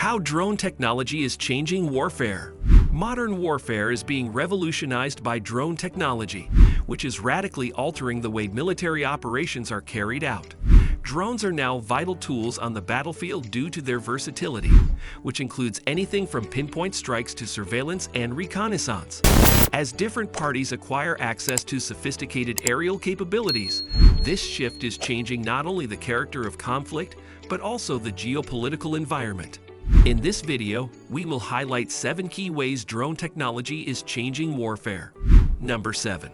How drone technology is changing warfare. Modern warfare is being revolutionized by drone technology, which is radically altering the way military operations are carried out. Drones are now vital tools on the battlefield due to their versatility, which includes anything from pinpoint strikes to surveillance and reconnaissance. As different parties acquire access to sophisticated aerial capabilities, this shift is changing not only the character of conflict, but also the geopolitical environment. In this video, we will highlight 7 key ways drone technology is changing warfare. Number 7.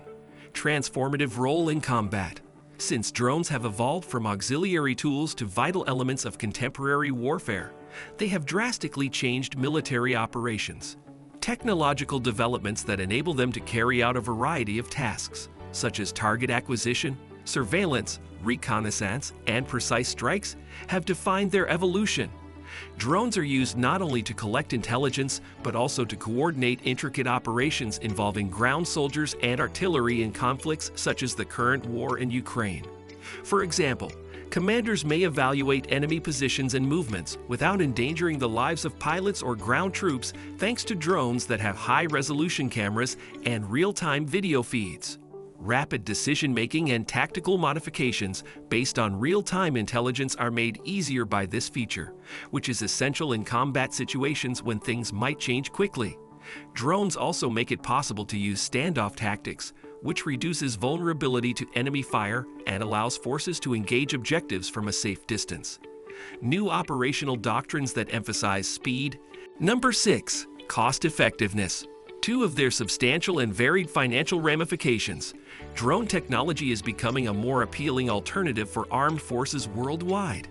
Transformative role in combat. Since drones have evolved from auxiliary tools to vital elements of contemporary warfare, they have drastically changed military operations. Technological developments that enable them to carry out a variety of tasks, such as target acquisition, surveillance, reconnaissance, and precise strikes, have defined their evolution. Drones are used not only to collect intelligence, but also to coordinate intricate operations involving ground soldiers and artillery in conflicts such as the current war in Ukraine. For example, commanders may evaluate enemy positions and movements without endangering the lives of pilots or ground troops thanks to drones that have high-resolution cameras and real-time video feeds. Rapid decision-making and tactical modifications based on real-time intelligence are made easier by this feature, which is essential in combat situations when things might change quickly. Drones also make it possible to use standoff tactics, which reduces vulnerability to enemy fire and allows forces to engage objectives from a safe distance. New operational doctrines that emphasize speed. Number 6. Cost-effectiveness. Due to their substantial and varied financial ramifications, drone technology is becoming a more appealing alternative for armed forces worldwide.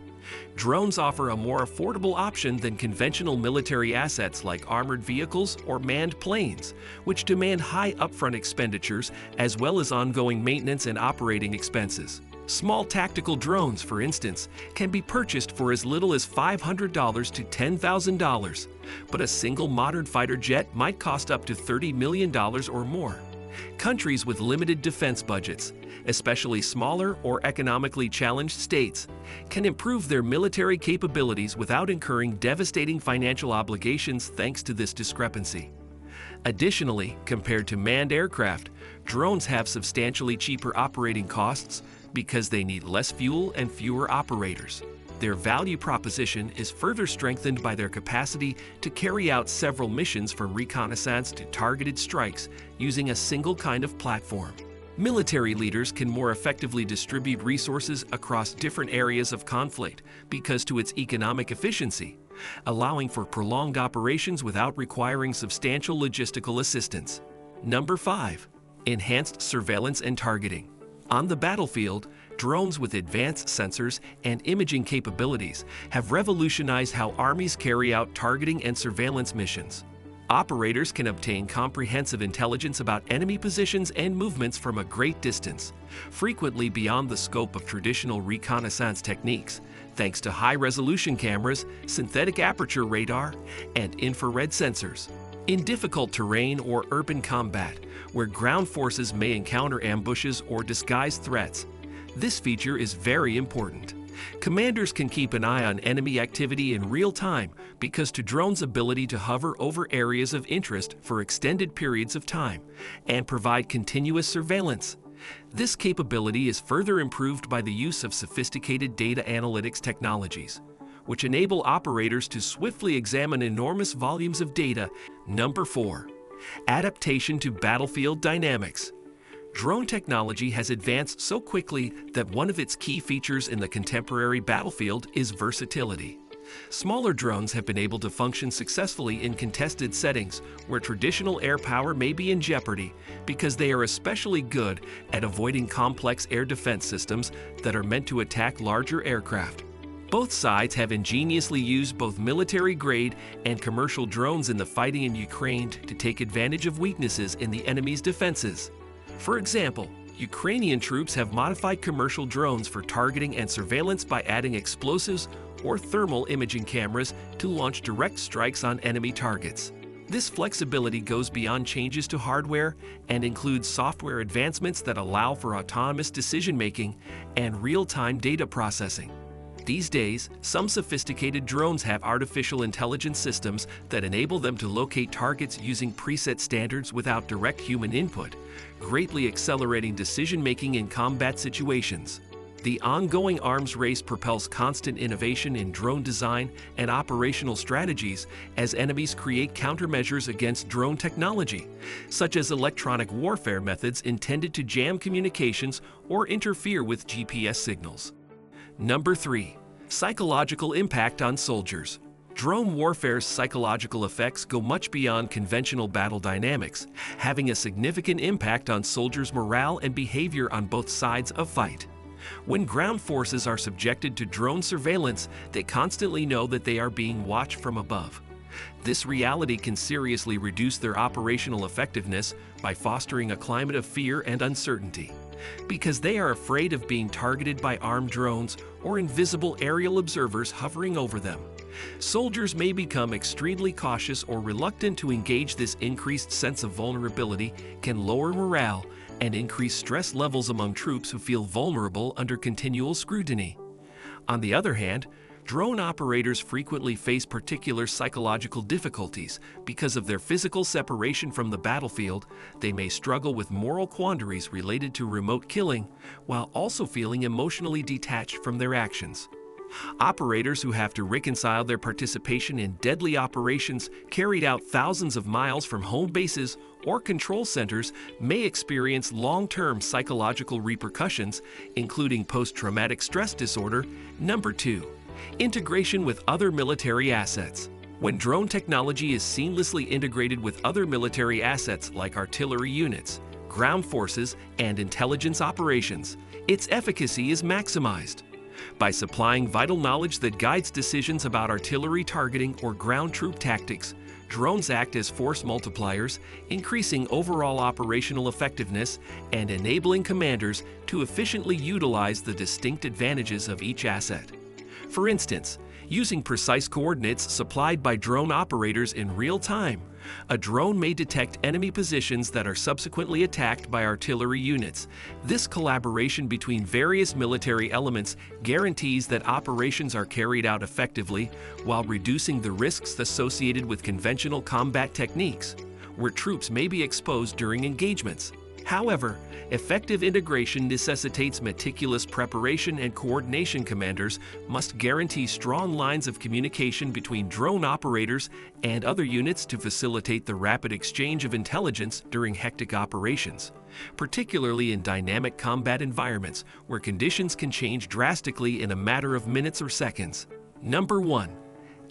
Drones offer a more affordable option than conventional military assets like armored vehicles or manned planes, which demand high upfront expenditures as well as ongoing maintenance and operating expenses. Small tactical drones, for instance, can be purchased for as little as $500 to $10,000, but a single modern fighter jet might cost up to $30 million or more. Countries with limited defense budgets, especially smaller or economically challenged states, can improve their military capabilities without incurring devastating financial obligations thanks to this discrepancy. Additionally, compared to manned aircraft, drones have substantially cheaper operating costs because they need less fuel and fewer operators. Their value proposition is further strengthened by their capacity to carry out several missions from reconnaissance to targeted strikes using a single kind of platform. Military leaders can more effectively distribute resources across different areas of conflict because to its economic efficiency, allowing for prolonged operations without requiring substantial logistical assistance. Number 5. Enhanced surveillance and targeting. On the battlefield, drones with advanced sensors and imaging capabilities have revolutionized how armies carry out targeting and surveillance missions. Operators can obtain comprehensive intelligence about enemy positions and movements from a great distance, frequently beyond the scope of traditional reconnaissance techniques, thanks to high-resolution cameras, synthetic aperture radar, and infrared sensors. In difficult terrain or urban combat, where ground forces may encounter ambushes or disguised threats, this feature is very important. Commanders can keep an eye on enemy activity in real time because to drones' ability to hover over areas of interest for extended periods of time and provide continuous surveillance. This capability is further improved by the use of sophisticated data analytics technologies, which enable operators to swiftly examine enormous volumes of data. Number 4. Adaptation to battlefield dynamics. Drone technology has advanced so quickly that one of its key features in the contemporary battlefield is versatility. Smaller drones have been able to function successfully in contested settings where traditional air power may be in jeopardy because they are especially good at avoiding complex air defense systems that are meant to attack larger aircraft. Both sides have ingeniously used both military-grade and commercial drones in the fighting in Ukraine to take advantage of weaknesses in the enemy's defenses. For example, Ukrainian troops have modified commercial drones for targeting and surveillance by adding explosives or thermal imaging cameras to launch direct strikes on enemy targets. This flexibility goes beyond changes to hardware and includes software advancements that allow for autonomous decision-making and real-time data processing. These days, some sophisticated drones have artificial intelligence systems that enable them to locate targets using preset standards without direct human input, greatly accelerating decision-making in combat situations. The ongoing arms race propels constant innovation in drone design and operational strategies as enemies create countermeasures against drone technology, such as electronic warfare methods intended to jam communications or interfere with GPS signals. Number 3. Psychological impact on soldiers. Drone warfare's psychological effects go much beyond conventional battle dynamics, having a significant impact on soldiers' morale and behavior on both sides of fight. When ground forces are subjected to drone surveillance, they constantly know that they are being watched from above. This reality can seriously reduce their operational effectiveness by fostering a climate of fear and uncertainty, because they are afraid of being targeted by armed drones or invisible aerial observers hovering over them. Soldiers may become extremely cautious or reluctant to engage. This increased sense of vulnerability can lower morale and increase stress levels among troops who feel vulnerable under continual scrutiny. On the other hand, drone operators frequently face particular psychological difficulties because of their physical separation from the battlefield. They may struggle with moral quandaries related to remote killing, while also feeling emotionally detached from their actions. Operators who have to reconcile their participation in deadly operations carried out thousands of miles from home bases or control centers may experience long-term psychological repercussions, including post-traumatic stress disorder. Number 2. Integration with other military assets. When drone technology is seamlessly integrated with other military assets like artillery units, ground forces, and intelligence operations, its efficacy is maximized. By supplying vital knowledge that guides decisions about artillery targeting or ground troop tactics, drones act as force multipliers, increasing overall operational effectiveness and enabling commanders to efficiently utilize the distinct advantages of each asset. For instance, using precise coordinates supplied by drone operators in real time, a drone may detect enemy positions that are subsequently attacked by artillery units. This collaboration between various military elements guarantees that operations are carried out effectively while reducing the risks associated with conventional combat techniques, where troops may be exposed during engagements. However, effective integration necessitates meticulous preparation and coordination. Commanders must guarantee strong lines of communication between drone operators and other units to facilitate the rapid exchange of intelligence during hectic operations, particularly in dynamic combat environments where conditions can change drastically in a matter of minutes or seconds. Number 1.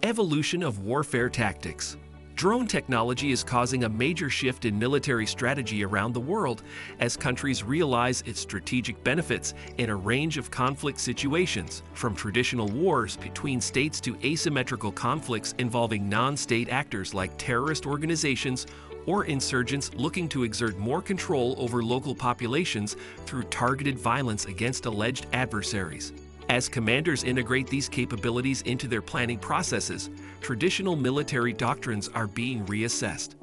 Evolution of warfare tactics. Drone technology is causing a major shift in military strategy around the world as countries realize its strategic benefits in a range of conflict situations, from traditional wars between states to asymmetrical conflicts involving non-state actors like terrorist organizations or insurgents looking to exert more control over local populations through targeted violence against alleged adversaries. As commanders integrate these capabilities into their planning processes, traditional military doctrines are being reassessed.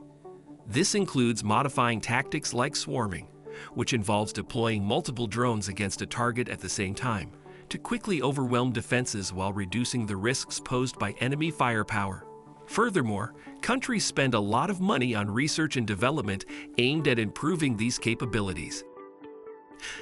This includes modifying tactics like swarming, which involves deploying multiple drones against a target at the same time, to quickly overwhelm defenses while reducing the risks posed by enemy firepower. Furthermore, countries spend a lot of money on research and development aimed at improving these capabilities,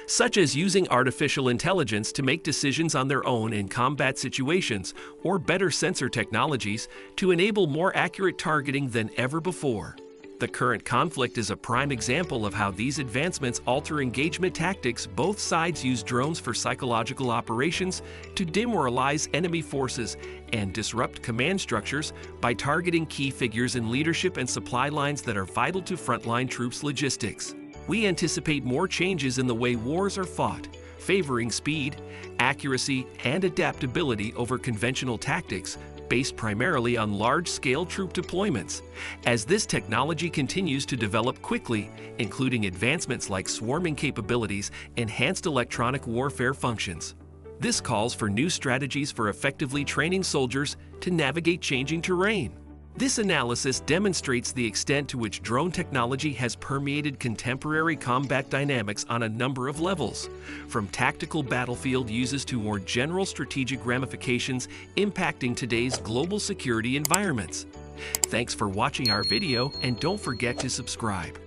such as using artificial intelligence to make decisions on their own in combat situations, or better sensor technologies to enable more accurate targeting than ever before. The current conflict is a prime example of how these advancements alter engagement tactics. Both sides use drones for psychological operations to demoralize enemy forces and disrupt command structures by targeting key figures in leadership and supply lines that are vital to frontline troops' logistics. We anticipate more changes in the way wars are fought, favoring speed, accuracy, and adaptability over conventional tactics based primarily on large-scale troop deployments. As this technology continues to develop quickly, including advancements like swarming capabilities, enhanced electronic warfare functions. This calls for new strategies for effectively training soldiers to navigate changing terrain. This analysis demonstrates the extent to which drone technology has permeated contemporary combat dynamics on a number of levels, from tactical battlefield uses to more general strategic ramifications impacting today's global security environments. Thanks for watching our video, and don't forget to subscribe.